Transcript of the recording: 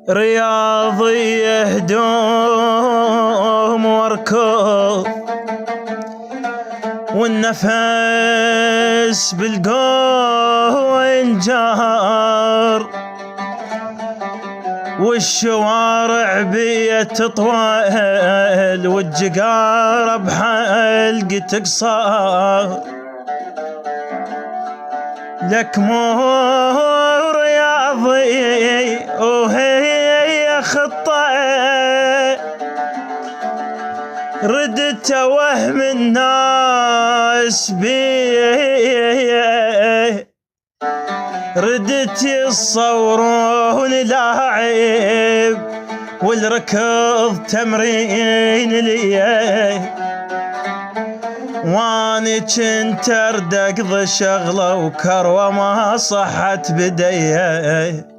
رياضي هدوم وركض والنفس بالقوة ينجار، والشوارع بيت طويل والجقار بحلق تقصر. لك مو رياضي وهي خطة ردت وهم الناس بيه، ردت يصورون لاعب والركض تمرين ليه، واني كنت اردقض شغله وكروه ما صحت بديه.